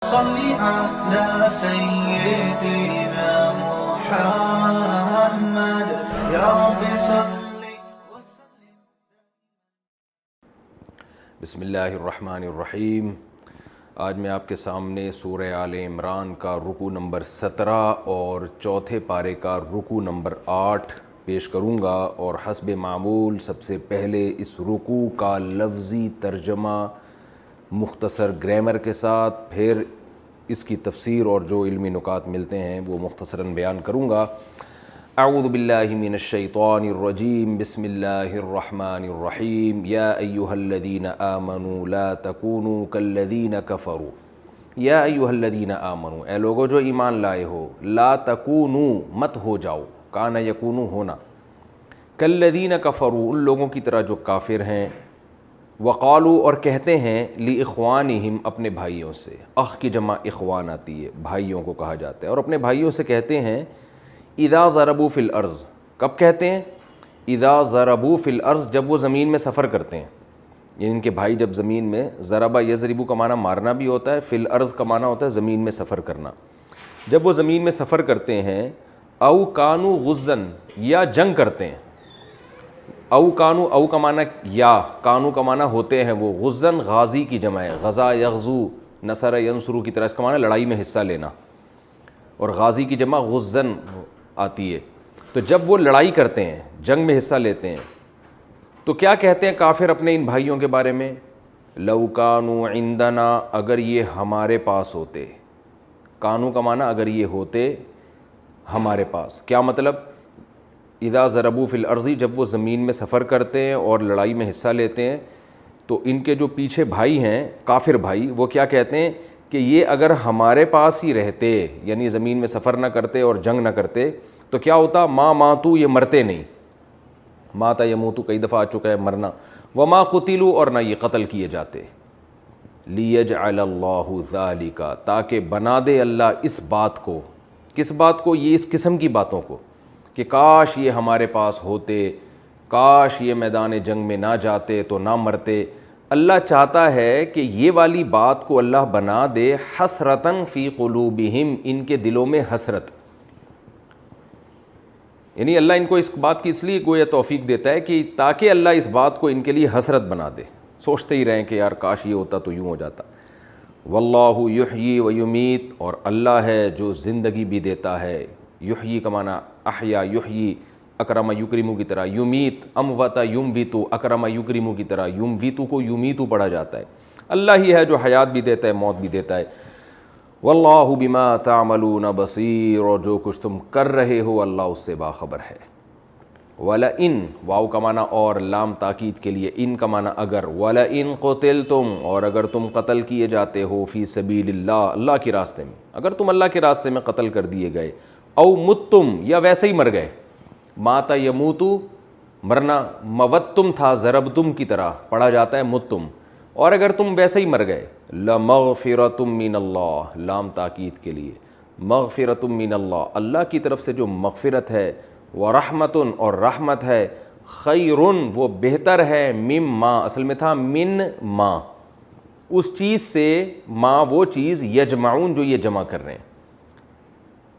صل على سيدنا محمد يا رب صل. بسم اللہ الرحمن الرحیم. آج میں آپ کے سامنے سورہ آل عمران کا رکوع نمبر 17 اور چوتھے پارے کا رکوع نمبر 8 پیش کروں گا، اور حسب معمول سب سے پہلے اس رکوع کا لفظی ترجمہ مختصر گرامر کے ساتھ، پھر اس کی تفسیر اور جو علمی نکات ملتے ہیں وہ مختصراً بیان کروں گا. اعوذ باللہ من الشیطان الرجیم. بسم اللہ الرحمن الرحیم. یا ایہا الذین آمنوا لا تکونوا کالذین کفروا. یا ایہا الذین آمنوا، اے لوگو جو ایمان لائے ہو، لا تکونوا مت ہو جاؤ، کان یکونوا ہونا، کالذین کفروا ان لوگوں کی طرح جو کافر ہیں، وقالوا اور کہتے ہیں، لاخوانہم اپنے بھائیوں سے، اخ کی جمع اخوان آتی ہے، بھائیوں کو کہا جاتا ہے، اور اپنے بھائیوں سے کہتے ہیں اذا ضربوا فی الارض. کب کہتے ہیں؟ اذا ضربوا فی الارض، جب وہ زمین میں سفر کرتے ہیں. یعنی ان کے بھائی جب زمین میں، ضربہ یضربو کا معنی مارنا بھی ہوتا ہے، فی الارض کا معنی ہوتا ہے زمین میں سفر کرنا. جب وہ زمین میں سفر کرتے ہیں، او کانوا غزن یا جنگ کرتے ہیں. او کانوا، او کا معنی یا، کانو کا معنی ہوتے ہیں وہ، غزن غازی کی جمع ہے، غزا یغزو، نصر ینصرو کی طرح، اس کا معنی لڑائی میں حصہ لینا، اور غازی کی جمع غزن آتی ہے. تو جب وہ لڑائی کرتے ہیں، جنگ میں حصہ لیتے ہیں، تو کیا کہتے ہیں کافر اپنے ان بھائیوں کے بارے میں؟ لو کانوا عندنا، اگر یہ ہمارے پاس ہوتے. کانو کا معنی اگر یہ ہوتے ہمارے پاس. کیا مطلب؟ اذا ضربوا فی الارض، جب وہ زمین میں سفر کرتے ہیں اور لڑائی میں حصہ لیتے ہیں، تو ان کے جو پیچھے بھائی ہیں، کافر بھائی، وہ کیا کہتے ہیں کہ یہ اگر ہمارے پاس ہی رہتے، یعنی زمین میں سفر نہ کرتے اور جنگ نہ کرتے، تو کیا ہوتا؟ ما ماتو، یہ مرتے نہیں. ماتا یموتو کئی دفعہ آ چکا ہے مرنا. وما قتلوا، اور نہ یہ قتل کیے جاتے. لیجعل اللہ ذالک، تاکہ بنا دے اللہ اس بات کو. کس بات کو؟ یہ اس قسم کی باتوں کو، کہ کاش یہ ہمارے پاس ہوتے، کاش یہ میدان جنگ میں نہ جاتے تو نہ مرتے. اللہ چاہتا ہے کہ یہ والی بات کو اللہ بنا دے، حسرتاً فی قلوبہم، ان کے دلوں میں حسرت. یعنی اللہ ان کو اس بات کی اس لیے گویا توفیق دیتا ہے کہ تاکہ اللہ اس بات کو ان کے لیے حسرت بنا دے، سوچتے ہی رہیں کہ یار کاش یہ ہوتا تو یوں ہو جاتا. واللہ یحیی و یمیت، اور اللہ ہے جو زندگی بھی دیتا ہے. یحیی کا معنی احیا، یحیی اکرم یکرمو کی طرح، یمیت اموت یمویتو، اکرم یکرمو کی طرح، یمویتو کو یمیتو پڑھا جاتا ہے. اللہ ہی ہے جو حیات بھی دیتا ہے، موت بھی دیتا ہے. واللہ بما تعملون بصیر، اور جو کچھ تم کر رہے ہو اللہ اس سے باخبر ہے. وَلَئِن، واو کا معنی اور، لام تاکید کے لیے، ان کا معنی اگر. وَلَئِن قُتِلْتُمْ، اور اگر تم قتل کیے جاتے ہو، فی سبیل اللہ، اللہ کے راستے میں، اگر تم اللہ کے راستے میں قتل کر دیے گئے. او متم، یا ویسے ہی مر گئے. ماتا یموتو مرنا، موتم تھا ضربتم کی طرح پڑھا جاتا ہے متم. اور اگر تم ویسے ہی مر گئے، لمغفرۃ من اللہ، لام تاکید کے لیے، مغفرۃ من اللہ، اللہ کی طرف سے جو مغفرت ہے، ورحمۃ، اور رحمت ہے، خیر، وہ بہتر ہے، مما، اصل میں تھا من ما، اس چیز سے، ما وہ چیز، یجمعون جو یہ جمع کر رہے ہیں.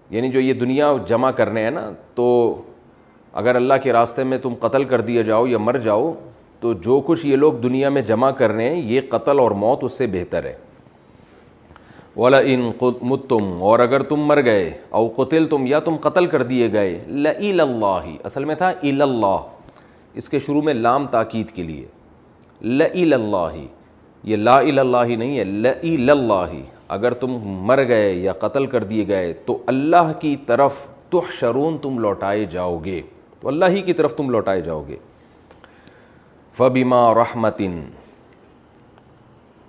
یعنی جو یہ دنیا جمع کرنے ہیں نا، تو اگر اللہ کے راستے میں تم قتل کر دیے جاؤ یا مر جاؤ، تو جو کچھ یہ لوگ دنیا میں جمع کر رہے ہیں، یہ قتل اور موت اس سے بہتر ہے. وَلَئِن مُتُّمْ، اور اگر تم مر گئے، او قتلتم، یا تم قتل کر دیے گئے، لَإِلَى اللَّهِ، اصل میں تھا إِلَى اللَّهِ، اس کے شروع میں لام تاکید کے لیے، لَإِلَى اللَّهِ، یہ لا إِلَى اللَّهِ نہیں ہے، لَإِلَى اللَّهِ، اگر تم مر گئے یا قتل کر دیے گئے تو اللہ کی طرف تحشرون، تم لوٹائے جاؤ گے، تو اللہ ہی کی طرف تم لوٹائے جاؤ گے. فَبِمَا رَحْمَةٍ،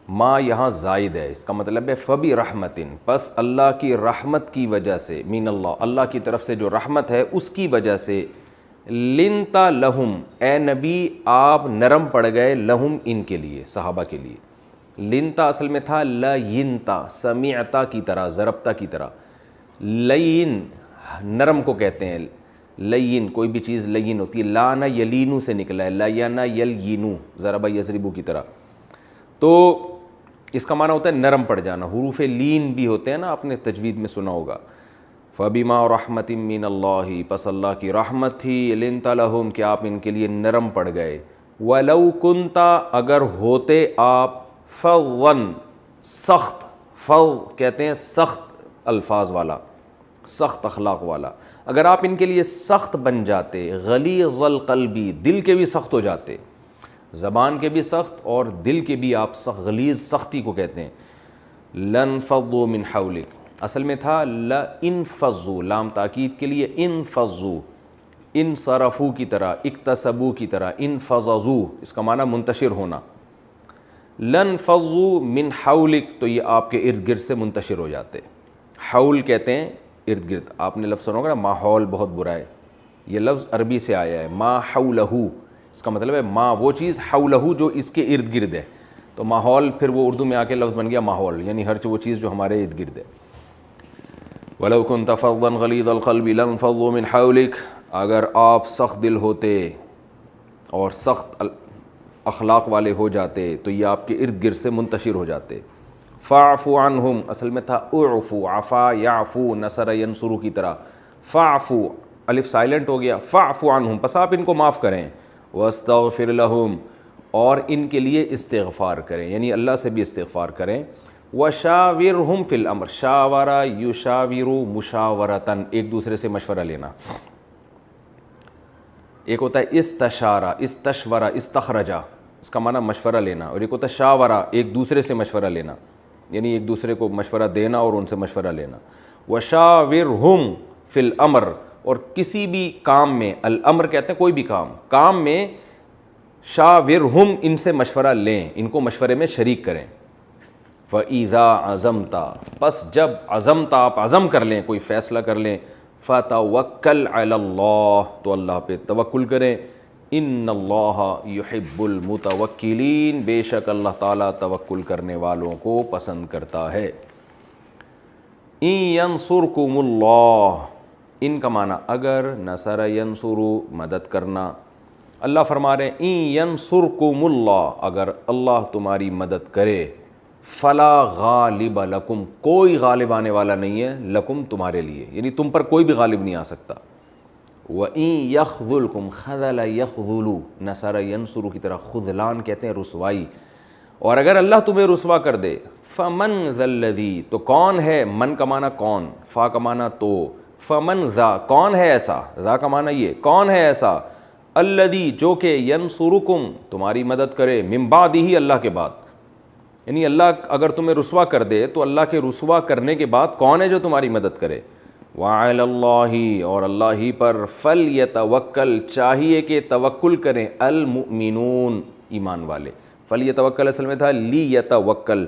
ما یہاں زائد ہے، اس کا مطلب ہے فبی رحمتن، پس اللہ کی رحمت کی وجہ سے، من اللہ، اللہ کی طرف سے جو رحمت ہے اس کی وجہ سے، لنتا لہم، اے نبی آپ نرم پڑ گئے، لہم ان کے لیے، صحابہ کے لیے. لنتا اصل میں تھا لینتا، سمیعتا کی طرح، ضربتا کی طرح. لین نرم کو کہتے ہیں، لین کوئی بھی چیز لین ہوتی ہے، لانا یلینو سے نکلا ہے، لینا یلینو، ضربہ یضربو کی طرح. تو اس کا معنی ہوتا ہے نرم پڑ جانا. حروف لین بھی ہوتے ہیں نا, آپ نے تجوید میں سنا ہوگا. فبما رحمت من اللہ, پس اللہ کی رحمت تھی, لنت لہم کہ آپ ان کے لیے نرم پڑ گئے. ولو کنتا, اگر ہوتے آپ, فظن سخت, فظ کہتے ہیں سخت الفاظ والا, سخت اخلاق والا, اگر آپ ان کے لیے سخت بن جاتے, غلیظ القلبی, دل کے بھی سخت ہو جاتے, زبان کے بھی سخت اور دل کے بھی آپ سخت, غلیظ سختی کو کہتے ہیں. لنفضوا من حولک, اصل میں تھا لانفضوا, لام تاکید کے لیے, انفضوا, انصرفوا کی طرح, اکتسبوا کی طرح, انفضضوا اس کا معنی منتشر ہونا. لنفضوا من حولک, تو یہ آپ کے ارد گرد سے منتشر ہو جاتے. حول کہتے ہیں ارد گرد, آپ نے لفظ سنا ہوگا نا, ماحول بہت برا ہے, یہ لفظ عربی سے آیا ہے. ما حولہ, اس کا مطلب ہے ما وہ چیز, حولہ جو اس کے ارد گرد ہے, تو ماحول پھر وہ اردو میں آ کے لفظ بن گیا ماحول, یعنی ہر وہ چیز جو ہمارے ارد گرد ہے. وَلَوْ كُنْتَ فَظًّا غَلِيظَ الْقَلْبِ لَانفَضُّوا مِنْ حَوْلِكَ, اگر آپ سخت دل ہوتے اور سخت اخلاق والے ہو جاتے تو یہ آپ کے ارد گرد سے منتشر ہو جاتے. فَاعْفُ عَنْهُمْ, اصل میں تھا اعفو, عفا یعفو, نصر ینصرو کی طرح. فَاعْفُ, الف سائلنٹ ہو گیا, فَاعْفُ عَنْهُمْ, پس آپ ان کو معاف کریں. وَاسْتَغْفِرْ لَهُمْ, اور ان کے لیے استغفار کریں, یعنی اللہ سے بھی استغفار کریں. وَشَاوِرْهُمْ فِي الْأَمْرِ, شاورا یشاورو مشاورتاً, ایک دوسرے سے مشورہ لینا. ایک ہوتا ہے استشارہ, استشورہ, استخرجہ, اس کا معنی مشورہ لینا, اور ایک ہوتا ہے شاورہ, ایک دوسرے سے مشورہ لینا, یعنی ایک دوسرے کو مشورہ دینا اور ان سے مشورہ لینا. وَشَاوِرْهُمْ فِي الْأَمْرِ, اور کسی بھی کام میں, الامر کہتے ہیں کوئی بھی کام میں, شاورہم, ان سے مشورہ لیں, ان کو مشورے میں شریک کریں. فَإِذَا عَزَمْتَ, پس جب عزمت, آپ عزم کر لیں, کوئی فیصلہ کر لیں, فَتَوَكَّلْ عَلَى اللَّهِ, تو اللہ پہ توکل کریں. اِنَّ اللَّهَ يُحِبُّ الْمُتَوَكِّلِينَ, بے شک اللہ تعالیٰ توکل کرنے والوں کو پسند کرتا ہے. اِن يَنصُرْكُمُ اللَّهُ, ان کا معنی اگر, نصر ینصرو, مدد کرنا. اللہ فرما رہے ہیں اِن يَنصُرْكُمُ اللَّهُ, اگر اللہ تمہاری مدد کرے, فلا غالب لکم, کوئی غالب آنے والا نہیں ہے, لکم تمہارے لیے, یعنی تم پر کوئی بھی غالب نہیں آ سکتا. وَإِن يَخْذُلْكُمْ خَذَلَ يَخْذُلُ, نصر ینصر کی طرح, خذلان کہتے ہیں رسوائی, اور اگر اللہ تمہیں رسوا کر دے, فَمَنْ ذَا الَّذِي, تو کون ہے, من کا معنی کون, فا کا معنی تو, فَمَنْ ذا, کون ہے ایسا, ذا کا معنی یہ, کون ہے ایسا, الَّذِي, جو کہ ینصرکم, تمہاری مدد کرے, من بعدہ, اللہ کے بعد, یعنی اللہ اگر تمہیں رسوا کر دے تو اللہ کے رسوا کرنے کے بعد کون ہے جو تمہاری مدد کرے. وَعَلَى اللَّهِ, اور اللہ ہی پر, فَلْيَتَوَكَّلْ, چاہیے کہ توکل کریں, الْمُؤْمِنُونَ, ایمان والے. فَلْيَتَوَكَّلْ اصل میں تھا لِيَتَوَكَّلْ,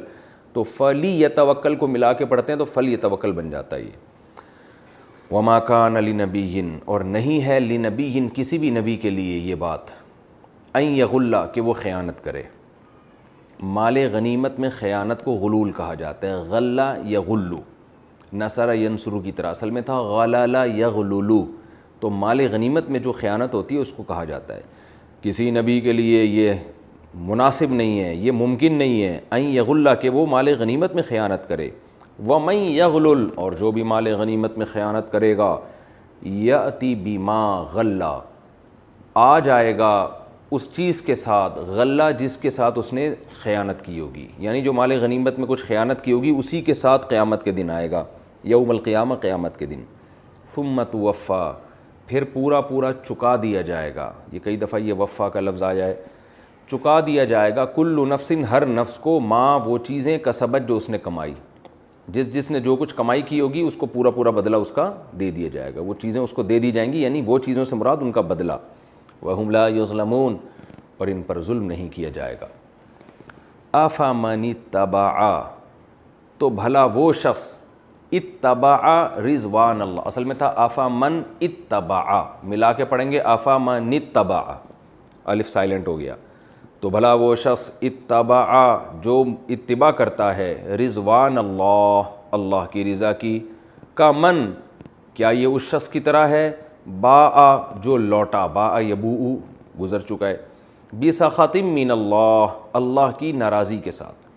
تو فَلِيَتَوَكَّلْ کو ملا کے پڑھتے ہیں تو فَلْيَتَوَكَّلْ بن جاتا ہے یہ. وَمَا كَانَ لِنَبِيٍّ, اور نہیں ہے لِنَبِيٍّ, کسی بھی نبی کے لیے یہ بات, أَن يَغُلَّ, کہ وہ خیانت کرے. مال غنیمت میں خیانت کو غلول کہا جاتا ہے, غلّ یغلو, نصر ینصر کی طرح, اصل میں تھا غلل یغللو, تو مال غنیمت میں جو خیانت ہوتی ہے اس کو کہا جاتا ہے. کسی نبی کے لیے یہ مناسب نہیں ہے, یہ ممکن نہیں ہے, ان یغل, کہ وہ مال غنیمت میں خیانت کرے. ومن یغلل, اور جو بھی مال غنیمت میں خیانت کرے گا, یأتی بما غلّ, آ جائے گا اس چیز کے ساتھ, غلہ جس کے ساتھ اس نے خیانت کی ہوگی, یعنی جو مال غنیمت میں کچھ خیانت کی ہوگی اسی کے ساتھ قیامت کے دن آئے گا, یوم القیامہ, قیامت کے دن. ثم توفا, پھر پورا پورا چکا دیا جائے گا, یہ کئی دفعہ یہ وفا کا لفظ آیا ہے, چکا دیا جائے گا, کل نفس, ہر نفس کو, ما, وہ چیزیں, کسبت, جو اس نے کمائی, جس نے جو کچھ کمائی کی ہوگی اس کو پورا پورا بدلہ اس کا دے دیا جائے گا, وہ چیزیں اس کو دے دی جائیں گی, یعنی وہ چیزوں سے مراد ان کا بدلہ. وَهُمْ لَا يُظْلَمُونَ, اور ان پر ظلم نہیں کیا جائے گا. أَفَمَنِ اتَّبَعَ, تو بھلا وہ شخص, اتبع رضوان اللہ, اصل میں تھا أَفَمَنْ اتَّبَعَ, ملا کے پڑھیں گے أَفَمَنِ اتَّبَعَ, الف سائلنٹ ہو گیا, تو بھلا وہ شخص, اتبع, جو اتباع کرتا ہے, رضوان اللہ, اللہ کی رضا کی, کا من, کیا یہ اس شخص کی طرح ہے, باء, جو لوٹا, باء یبوء, گزر چکا ہے, بسخط من اللہ, اللہ کی ناراضی کے ساتھ.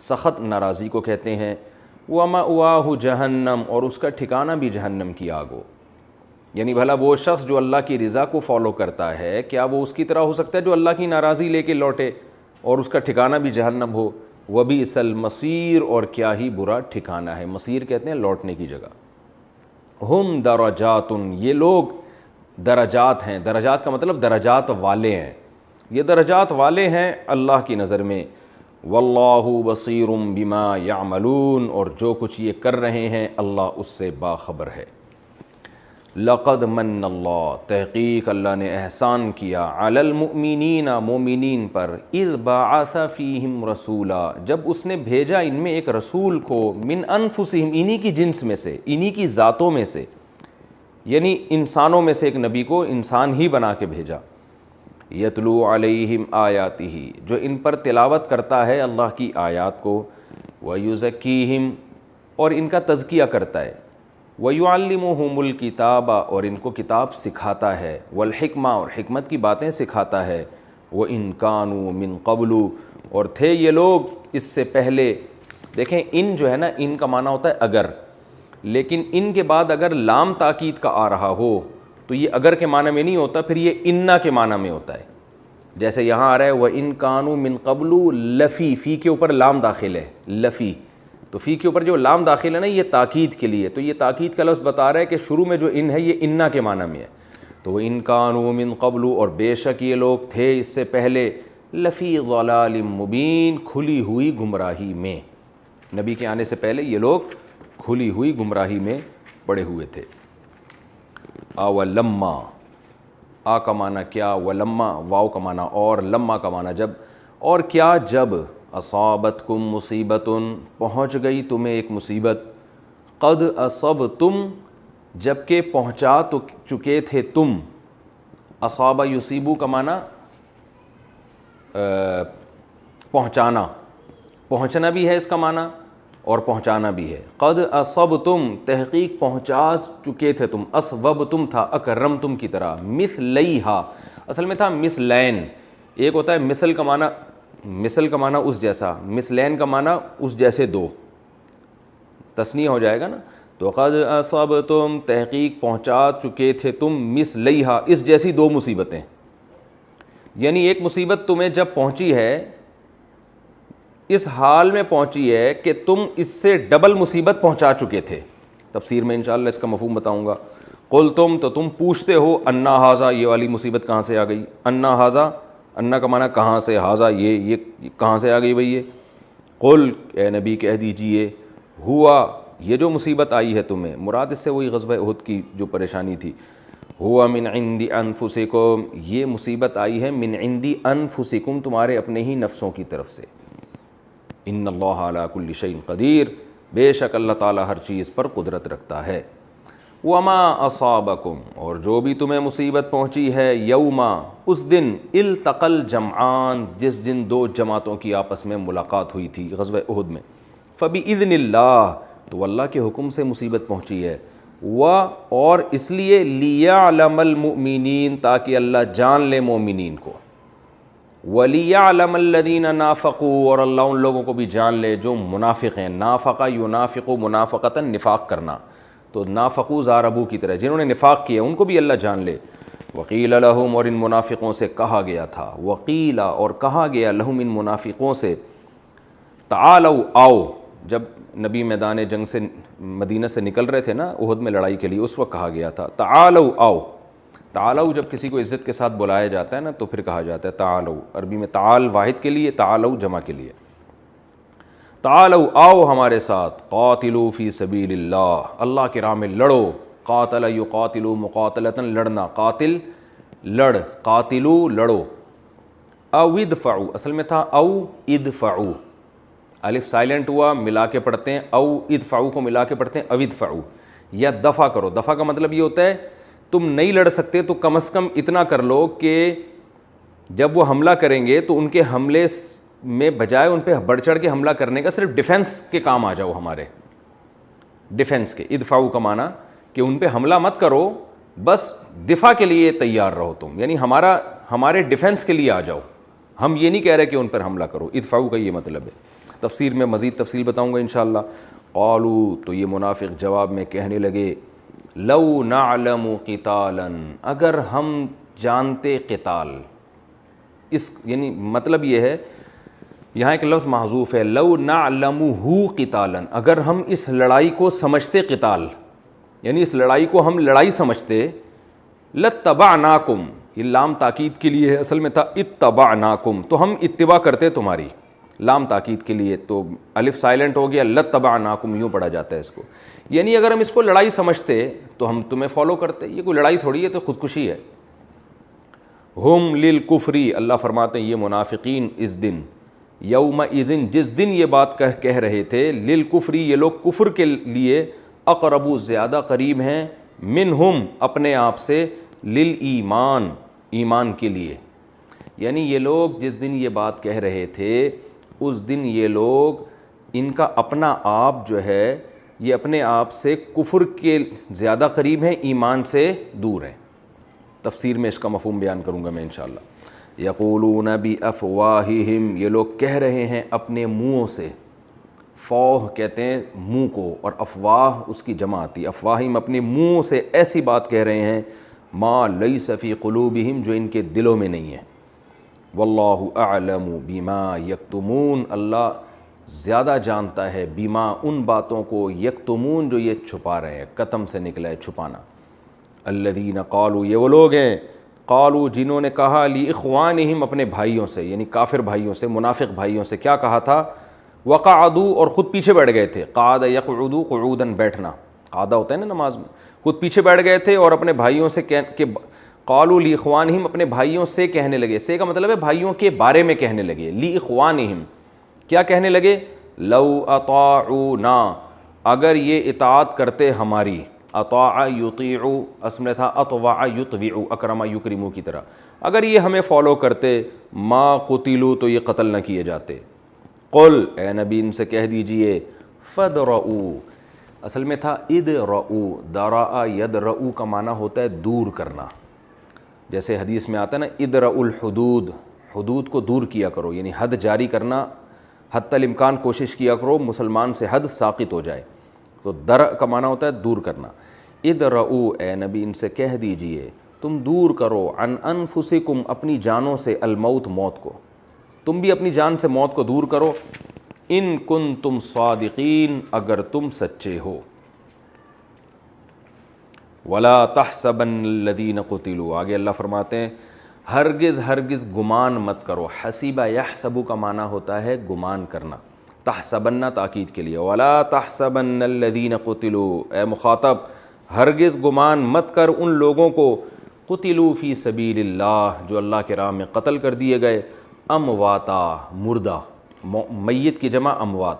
سخت ناراضی کو کہتے ہیں۔ وَمَأْوَاهُ جَهَنَّمُ، اور اس کا ٹھکانہ بھی جہنم کی آگ ہو۔ یعنی بھلا وہ شخص جو اللہ کی رضا کو فالو کرتا ہے، کیا وہ اس کی طرح ہو سکتا ہے جو اللہ کی ناراضی لے کے لوٹے اور اس کا ٹھکانہ بھی جہنم ہو؟ وَبِئْسَ الْمَصِيرُ، اور کیا ہی برا ٹھکانہ ہے۔ مصیر کہتے ہیں لوٹنے کی جگہ۔ ہم درجات، یہ لوگ درجات ہیں، درجات کا مطلب درجات والے ہیں، یہ درجات والے ہیں اللہ کی نظر میں۔ واللہ بصیر بما یعملون، اور جو کچھ یہ کر رہے ہیں اللہ اس سے باخبر ہے۔ لقد من اللہ، تحقیق اللہ نے احسان کیا، علی المؤمنین، مومنین پر، اذ بعث فیہم رسولا، جب اس نے بھیجا ان میں ایک رسول کو، من انفسہم، انہی کی جنس میں سے، انہی کی ذاتوں میں سے، یعنی انسانوں میں سے ایک نبی کو انسان ہی بنا کے بھیجا۔ یتلو علیہم آیاتہ، جو ان پر تلاوت کرتا ہے اللہ کی آیات کو، ویزکیہم، اور ان کا تزکیہ کرتا ہے، وَيُعَلِّمُهُمُ الْكِتَابَ، اور ان کو کتاب سکھاتا ہے، والحکمہ، اور حکمت کی باتیں سکھاتا ہے، وَإِن كَانُوا مِن قَبْلُ، اور تھے یہ لوگ اس سے پہلے۔ دیکھیں ان جو ہے نا، ان کا معنی ہوتا ہے اگر، لیکن ان کے بعد اگر لام تاکید کا آ رہا ہو تو یہ اگر کے معنی میں نہیں ہوتا، پھر یہ انا کے معنی میں ہوتا ہے۔ جیسے یہاں آ رہا ہے وَإِن كَانُوا مِن قَبْلُ لَفِي، فی کے اوپر لام داخل ہے، لفی، تو فی کے اوپر جو لام داخل ہے نا یہ تاکید کے لیے، تو یہ تاکید کا لفظ بتا رہا ہے کہ شروع میں جو ان ہے یہ انا کے معنی میں ہے۔ تو وَإِن كَانُوا مِن قَبْلُ، اور بے شک یہ لوگ تھے اس سے پہلے، لفی ضلال مبین، کھلی ہوئی گمراہی میں، نبی کے آنے سے پہلے یہ لوگ کھلی ہوئی گمراہی میں پڑے ہوئے تھے۔ اولما، آ کا معنی کیا، ولما واو کا معنی اور، لما کا معنی جب، اور کیا جب، اصابتکم مصیبتن، پہنچ گئی تمہیں ایک مصیبت، قد اصبتم، جب کہ پہنچا تو چکے تھے تم، اصابہ یصیبو کا معنی پہنچانا، پہنچنا بھی ہے اس کا معنی اور پہنچانا بھی ہے۔ قد اصبتم، تحقیق پہنچا چکے تھے تم، اصوبتم تھا اکرمتم کی طرح، مثلیہا، اصل میں تھا مثلین، ایک ہوتا ہے مثل کا معنی، مثل کا معنی اس جیسا، مثلین کا معنی اس جیسے دو، تثنیہ ہو جائے گا نا، تو قد اصبتم، تحقیق پہنچا چکے تھے تم، مثلیہا، اس جیسی دو مصیبتیں، یعنی ایک مصیبت تمہیں جب پہنچی ہے اس حال میں پہنچی ہے کہ تم اس سے ڈبل مصیبت پہنچا چکے تھے۔ تفسیر میں انشاءاللہ اس کا مفہوم بتاؤں گا۔ قلتم، تو تم پوچھتے ہو، انا ھذا، یہ والی مصیبت کہاں سے آ گئی، انا ھذا، انا کا معنی کہاں سے، ھذا یہ کہاں سے آ گئی بھئی یہ، قل، اے نبی کہہ دیجئے، ہوا، یہ جو مصیبت آئی ہے تمہیں، مراد اس سے وہی غزوہ احد کی جو پریشانی تھی، ہوا من عند انفسکم، یہ مصیبت آئی ہے من عند انفسکم، تمہارے اپنے ہی نفسوں کی طرف سے، ان اللہ علی کل شیء قدیر، بے شک اللہ تعالیٰ ہر چیز پر قدرت رکھتا ہے۔ وما اصابکم، اور جو بھی تمہیں مصیبت پہنچی ہے، یوما، اس دن، التقى الجمعان، جس دن دو جماعتوں کی آپس میں ملاقات ہوئی تھی غزوہ احد میں، فبإذن اللہ، تو اللہ کے حکم سے مصیبت پہنچی ہے، اور اس لیے لیعلم المؤمنین، تاکہ اللہ جان لے مومنین کو، وَلِيَعْلَمَ الَّذِينَ نَافَقُوا، اور اللہ ان لوگوں کو بھی جان لے جو منافق ہیں، نافقہ ینافق منافقتاً، نفاق کرنا، تو نافقو زاربو کی طرح، جنہوں نے نفاق کیا ان کو بھی اللہ جان لے۔ وَقِيلَ لَهُمْ، اور ان منافقوں سے کہا گیا تھا، وَقِيلَ، اور کہا گیا، لَهُمْ، ان منافقوں سے، تعالوا، آؤ، جب نبی میدان جنگ سے مدینہ سے نکل رہے تھے نا احد میں لڑائی کے لیے، اس وقت کہا گیا تھا تعالوا، آؤ، تعالوا جب کسی کو عزت کے ساتھ بلایا جاتا ہے نا تو پھر کہا جاتا ہے تعالوا، عربی میں تعال واحد کے لیے، تعالوا جمع کے لیے، تعالوا، آؤ ہمارے ساتھ، قاتلوا فی سبیل اللہ، اللہ کی راہ میں لڑو، قاتل یقاتل مقاتلۃ، لڑنا، قاتل لڑ، قاتلوا لڑو، او ادفعوا، اصل میں تھا او ادفعوا، الف سائلنٹ ہوا، ملا کے پڑھتے ہیں، او ادفعوا کو ملا کے پڑھتے ہیں او ادفعوا، یا دفع کرو، دفع کا مطلب یہ ہوتا ہے تم نہیں لڑ سکتے تو کم از کم اتنا کر لو کہ جب وہ حملہ کریں گے تو ان کے حملے میں بجائے ان پہ بڑھ چڑھ کے حملہ کرنے کا صرف ڈیفنس کے کام آ جاؤ، ہمارے ڈیفنس کے، ادفعوا کا معنی کہ ان پہ حملہ مت کرو، بس دفاع کے لیے تیار رہو تم، یعنی ہمارے ڈیفنس کے لیے آ جاؤ، ہم یہ نہیں کہہ رہے کہ ان پر حملہ کرو، ادفعوا کا یہ مطلب ہے۔ تفسیر میں مزید تفصیل بتاؤں گا انشاءاللہ. قالوا تو یہ منافق جواب میں کہنے لگے لو نعلم قتالا اگر ہم جانتے قتال. اس یعنی مطلب یہ ہے یہاں ایک لفظ محذوف ہے لو نعلمہ قتالا اگر ہم اس لڑائی کو سمجھتے قتال یعنی اس لڑائی کو ہم لڑائی سمجھتے لاتبعناکم یہ لام تاکید کے لیے ہے اصل میں تھا اتبعناکم تو ہم اتباع کرتے تمہاری لام تاکید کے لیے تو الف سائلنٹ ہو گیا لاتبعناکم یوں پڑھا جاتا ہے اس کو یعنی اگر ہم اس کو لڑائی سمجھتے تو ہم تمہیں فالو کرتے. یہ کوئی لڑائی تھوڑی ہے تو خودکشی ہے. ہم للکفری اللہ فرماتے ہیں یہ منافقین اس دن یومئذ جس دن یہ بات کہہ رہے تھے للکفری یہ لوگ کفر کے لیے اقرب زیادہ قریب ہیں منہم اپنے آپ سے للایمان ایمان کے لیے. یعنی یہ لوگ جس دن یہ بات کہہ رہے تھے اس دن یہ لوگ ان کا اپنا آپ جو ہے یہ اپنے آپ سے کفر کے زیادہ قریب ہیں ایمان سے دور ہیں. تفسیر میں اس کا مفہوم بیان کروں گا میں انشاءاللہ. یقولون بافواہہم یہ لوگ کہہ رہے ہیں اپنے منہوں سے. فوہ کہتے ہیں منہ کو اور افواہ اس کی جمع آتی. افواہم اپنے منہ سے ایسی بات کہہ رہے ہیں ما لیس فی قلوبہم جو ان کے دلوں میں نہیں ہے. واللہ اعلم بما یکتمون اللہ زیادہ جانتا ہے بما ان باتوں کو یکتمون جو یہ چھپا رہے ہیں. کتم سے نکلا ہے چھپانا. الذین قالوا یہ وہ لوگ ہیں قالوا جنہوں نے کہا لاخوانہم اپنے بھائیوں سے یعنی کافر بھائیوں سے منافق بھائیوں سے کیا کہا تھا وقعدوا اور خود پیچھے بیٹھ گئے تھے. قعد یقعد قعودا بیٹھنا قعدہ ہوتا ہے نا نماز میں. خود پیچھے بیٹھ گئے تھے اور اپنے بھائیوں سے کہ قالوا لاخوانہم اپنے بھائیوں سے کہنے لگے. سے کا مطلب ہے بھائیوں کے بارے میں کہنے لگے. لاخوانہم کیا کہنے لگے لو اطاعونا اگر یہ اطاعت کرتے ہماری. اطاع یطیع اصل میں تھا اطوع یطوع اکرم یکرم کی طرح. اگر یہ ہمیں فالو کرتے ما قتلوا تو یہ قتل نہ کیے جاتے. قل اے نبی ان سے کہہ دیجئے فدرؤوا اصل میں تھا ادرؤوا درأ یدرؤ کا معنی ہوتا ہے دور کرنا. جیسے حدیث میں آتا ہے نا ادرؤوا الحدود حدود کو دور کیا کرو یعنی حد جاری کرنا حتی الامکان کوشش کیا کرو مسلمان سے حد ساقط ہو جائے. تو درء کا معنی ہوتا ہے دور کرنا. ادرؤوا اے نبی ان سے کہہ دیجئے تم دور کرو عن انفسکم اپنی جانوں سے الموت موت کو. تم بھی اپنی جان سے موت کو دور کرو. ان کنتم صادقین اگر تم سچے ہو. ولا تحسبن الذین قتلوا آگے اللہ فرماتے ہیں ہرگز ہرگز گمان مت کرو. حسیبہ یحسب کا معنی ہوتا ہے گمان کرنا. تحسبن تاکید کے لیے. ولا تحسبن الذین قتلوا اے مخاطب ہرگز گمان مت کر ان لوگوں کو قتلوا فی سبیل اللہ جو اللہ کے راہ میں قتل کر دیے گئے. امواتا مردہ میت کی جمع اموات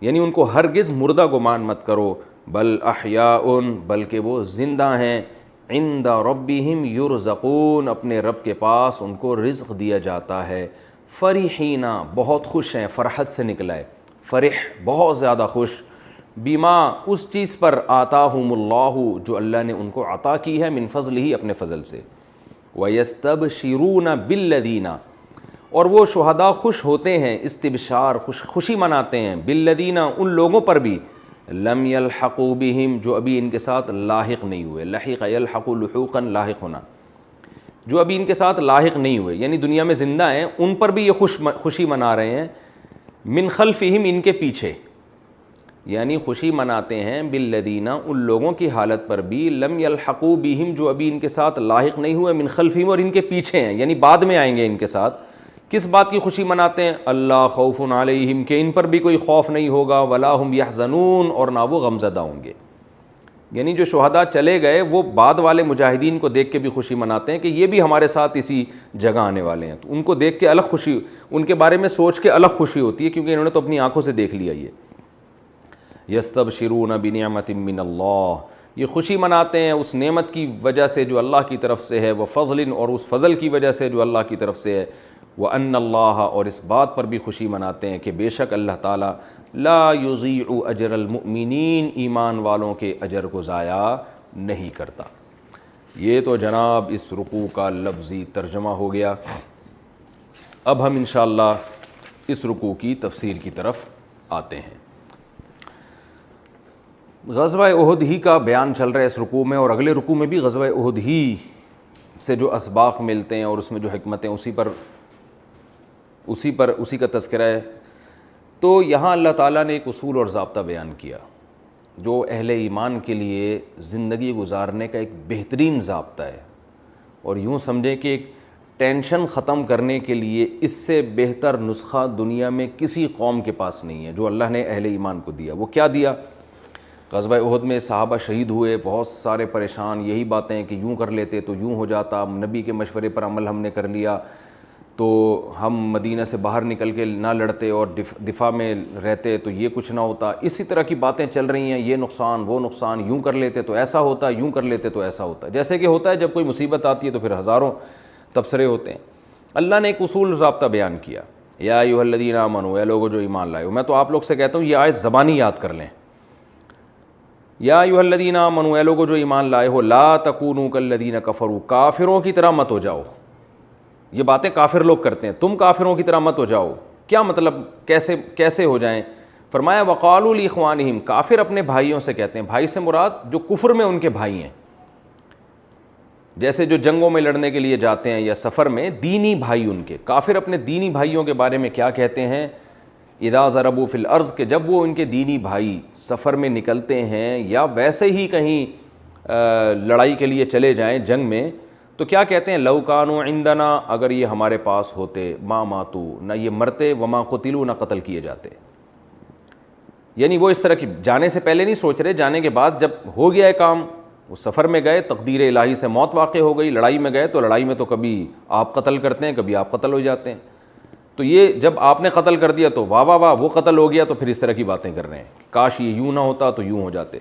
یعنی ان کو ہرگز مردہ گمان مت کرو. بل احیاء بلکہ وہ زندہ ہیں. عند ربہم یرزقون اپنے رب کے پاس ان کو رزق دیا جاتا ہے. فرحینا بہت خوش ہیں فرحت سے نکلا ہے فرح بہت زیادہ خوش. بما اس چیز پر آتاہم اللہ جو اللہ نے ان کو عطا کی ہے من فضلہ اپنے فضل سے. ویستبشرون بالذین اور وہ شہداء خوش ہوتے ہیں استبشار خوشی مناتے ہیں بالذین ان لوگوں پر بھی لم یلحقوا بہم جو ابھی ان کے ساتھ لاحق نہیں ہوئے. لحق یلحق لحوقا لاحق ہونا جو ابھی ان کے ساتھ لاحق نہیں ہوئے یعنی دنیا میں زندہ ہیں ان پر بھی یہ خوشی منا رہے ہیں. من خلفہم ان کے پیچھے یعنی خوشی مناتے ہیں بالذین ان لوگوں کی حالت پر بھی لم یلحقوا بہم جو ابھی ان کے ساتھ لاحق نہیں ہوئے من خلفہم اور ان کے پیچھے ہیں یعنی بعد میں آئیں گے ان کے ساتھ. کس بات کی خوشی مناتے ہیں اللہ خوف علیہم کہ ان پر بھی کوئی خوف نہیں ہوگا. ولا هم یحزنون اور نہ وہ غمزدہ ہوں گے. یعنی جو شہداء چلے گئے وہ بعد والے مجاہدین کو دیکھ کے بھی خوشی مناتے ہیں کہ یہ بھی ہمارے ساتھ اسی جگہ آنے والے ہیں. تو ان کو دیکھ کے الگ خوشی ان کے بارے میں سوچ کے الگ خوشی ہوتی ہے کیونکہ انہوں نے تو اپنی آنکھوں سے دیکھ لیا. یہ یستبشرون بنعمت من اللہ یہ خوشی مناتے ہیں اس نعمت کی وجہ سے جو اللہ کی طرف سے ہے. وہ فضل اور اس فضل کی وجہ سے جو اللہ کی طرف سے ہے. وَأَنَّ اللَّهَ اور اس بات پر بھی خوشی مناتے ہیں کہ بے شک اللہ تعالیٰ لا یضیع اجر المؤمنین ایمان والوں کے اجر کو ضائع نہیں کرتا. یہ تو جناب اس رکوع کا لفظی ترجمہ ہو گیا. اب ہم انشاءاللہ اس رکوع کی تفسیر کی طرف آتے ہیں۔ غزوہ احد ہی کا بیان چل رہا ہے اس رکوع میں، اور اگلے رکوع میں بھی غزوہ احد ہی سے جو اسباق ملتے ہیں اور اس میں جو حکمتیں اسی کا تذکرہ ہے۔ تو یہاں اللہ تعالیٰ نے ایک اصول اور ضابطہ بیان کیا جو اہل ایمان کے لیے زندگی گزارنے کا ایک بہترین ضابطہ ہے، اور یوں سمجھیں کہ ایک ٹینشن ختم کرنے کے لیے اس سے بہتر نسخہ دنیا میں کسی قوم کے پاس نہیں ہے جو اللہ نے اہل ایمان کو دیا۔ وہ کیا دیا؟ غزوہ احد میں صحابہ شہید ہوئے، بہت سارے پریشان، یہی باتیں کہ یوں کر لیتے تو یوں ہو جاتا، نبی کے مشورے پر عمل ہم نے کر لیا تو ہم مدینہ سے باہر نکل کے نہ لڑتے اور دفاع میں رہتے تو یہ کچھ نہ ہوتا۔ اسی طرح کی باتیں چل رہی ہیں، یہ نقصان وہ نقصان، یوں کر لیتے تو ایسا ہوتا، یوں کر لیتے تو ایسا ہوتا، جیسے کہ ہوتا ہے جب کوئی مصیبت آتی ہے تو پھر ہزاروں تبصرے ہوتے ہیں۔ اللہ نے ایک اصول ضابطہ بیان کیا، یا ایھا الذین آمنوا، اے لوگو جو ایمان لائے ہو۔ میں تو آپ لوگ سے کہتا ہوں یہ آیت زبانی یاد کر لیں، یا ایھا الذین آمنوا، اے لوگو جو ایمان لائے ہو، لا تکونوا کالذین کفروا، کافروں کی طرح مت ہو جاؤ۔ یہ باتیں کافر لوگ کرتے ہیں، تم کافروں کی طرح مت ہو جاؤ۔ کیا مطلب؟ کیسے ہو جائیں؟ فرمایا وقالوا لاخوانہم، کافر اپنے بھائیوں سے کہتے ہیں، بھائی سے مراد جو کفر میں ان کے بھائی ہیں، جیسے جو جنگوں میں لڑنے کے لیے جاتے ہیں یا سفر میں دینی بھائی ان کے، کافر اپنے دینی بھائیوں کے بارے میں کیا کہتے ہیں؟ اذا ضربوا فی الارض، کہ جب وہ ان کے دینی بھائی سفر میں نکلتے ہیں یا ویسے ہی کہیں لڑائی کے لیے چلے جائیں جنگ میں، تو کیا کہتے ہیں؟ لو کانوا عندنا، اگر یہ ہمارے پاس ہوتے، ما ماتوا، نہ یہ مرتے، وما قتلوا، نہ قتل کیے جاتے۔ یعنی وہ اس طرح کی جانے سے پہلے نہیں سوچ رہے، جانے کے بعد جب ہو گیا ہے کام، وہ سفر میں گئے، تقدیر الہی سے موت واقع ہو گئی، لڑائی میں گئے تو لڑائی میں تو کبھی آپ قتل کرتے ہیں، کبھی آپ قتل ہو جاتے ہیں، تو یہ جب آپ نے قتل کر دیا تو واہ واہ واہ وہ قتل ہو گیا، تو پھر اس طرح کی باتیں کر رہے ہیں، کاش یہ یوں نہ ہوتا تو یوں ہو جاتے۔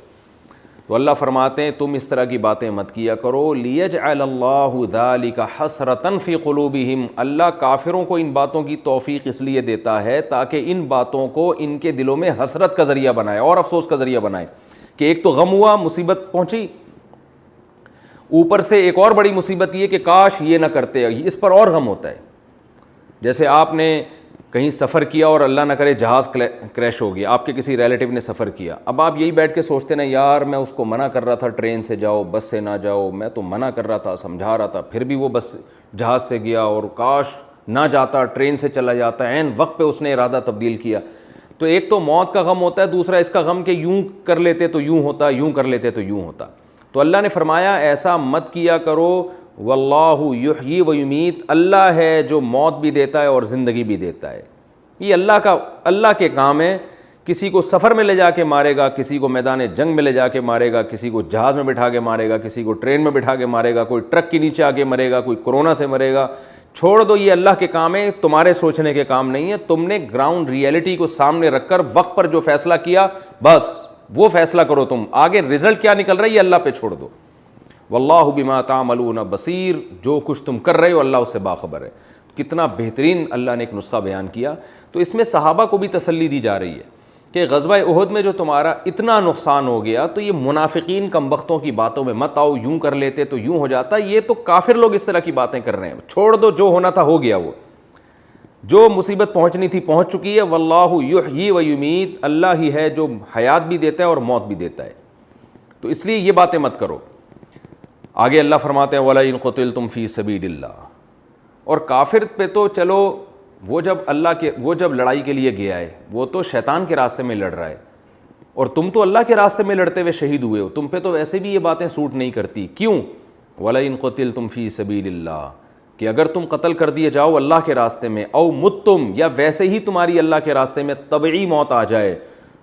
تو اللہ فرماتے ہیں تم اس طرح کی باتیں مت کیا کرو، لیجعل اللہ ذلک حسرۃ فی قلوبہم، اللہ کافروں کو ان باتوں کی توفیق اس لیے دیتا ہے تاکہ ان باتوں کو ان کے دلوں میں حسرت کا ذریعہ بنائے اور افسوس کا ذریعہ بنائے، کہ ایک تو غم ہوا، مصیبت پہنچی، اوپر سے ایک اور بڑی مصیبت یہ کہ کاش یہ نہ کرتے، اس پر اور غم ہوتا ہے۔ جیسے آپ نے کہیں سفر کیا اور اللہ نہ کرے جہاز کریش ہو گیا، آپ کے کسی ریلیٹیو نے سفر کیا، اب آپ یہی بیٹھ کے سوچتے نا یار میں اس کو منع کر رہا تھا ٹرین سے جاؤ، بس سے نہ جاؤ، میں تو منع کر رہا تھا، سمجھا رہا تھا، پھر بھی وہ بس جہاز سے گیا، اور کاش نہ جاتا، ٹرین سے چلا جاتا، عین وقت پہ اس نے ارادہ تبدیل کیا۔ تو ایک تو موت کا غم ہوتا ہے، دوسرا اس کا غم کہ یوں کر لیتے تو یوں ہوتا، یوں کر لیتے تو یوں ہوتا۔ تو اللہ نے فرمایا ایسا مت کیا کرو، واللہ یحیی و یمیت، اللہ ہے جو موت بھی دیتا ہے اور زندگی بھی دیتا ہے۔ یہ اللہ کے کام ہے، کسی کو سفر میں لے جا کے مارے گا، کسی کو میدان جنگ میں لے جا کے مارے گا، کسی کو جہاز میں بٹھا کے مارے گا، کسی کو ٹرین میں بٹھا کے مارے گا، کوئی ٹرک کے نیچے آ کے مرے گا، کوئی کورونا سے مرے گا۔ چھوڑ دو، یہ اللہ کے کام ہے، تمہارے سوچنے کے کام نہیں ہے۔ تم نے گراؤنڈ ریئلٹی کو سامنے رکھ کر وقت پر جو فیصلہ کیا بس وہ فیصلہ کرو، تم آگے رزلٹ کیا نکل رہا ہے یہ اللہ پہ چھوڑ دو۔ واللہ بما تعملون بصیر، جو کچھ تم کر رہے ہو اللہ اس سے باخبر ہے۔ کتنا بہترین اللہ نے ایک نسخہ بیان کیا۔ تو اس میں صحابہ کو بھی تسلی دی جا رہی ہے کہ غزوہ احد میں جو تمہارا اتنا نقصان ہو گیا تو یہ منافقین کم بختوں کی باتوں میں مت آؤ، یوں کر لیتے تو یوں ہو جاتا، یہ تو کافر لوگ اس طرح کی باتیں کر رہے ہیں، چھوڑ دو، جو ہونا تھا ہو گیا، وہ جو مصیبت پہنچنی تھی پہنچ چکی ہے۔ واللہ یحیی و یمیت، اللہ ہی ہے جو حیات بھی دیتا ہے اور موت بھی دیتا ہے، تو اس لیے یہ باتیں مت کرو۔ آگے اللہ فرماتے ہیں وَلَئِن قُتِلْتُمْ فِي سَبِيلِ اللَّهِ، اور کافر پہ تو چلو وہ جب لڑائی کے لیے گیا ہے وہ تو شیطان کے راستے میں لڑ رہا ہے، اور تم تو اللہ کے راستے میں لڑتے ہوئے شہید ہوئے ہو، تم پہ تو ویسے بھی یہ باتیں سوٹ نہیں کرتی۔ کیوں؟ وَلَئِن قُتِلْتُمْ فِي سَبِيلِ اللَّهِ، کہ اگر تم قتل کر دیے جاؤ اللہ کے راستے میں، او متم، یا ویسے ہی تمہاری اللہ کے راستے میں طبعی موت آ جائے،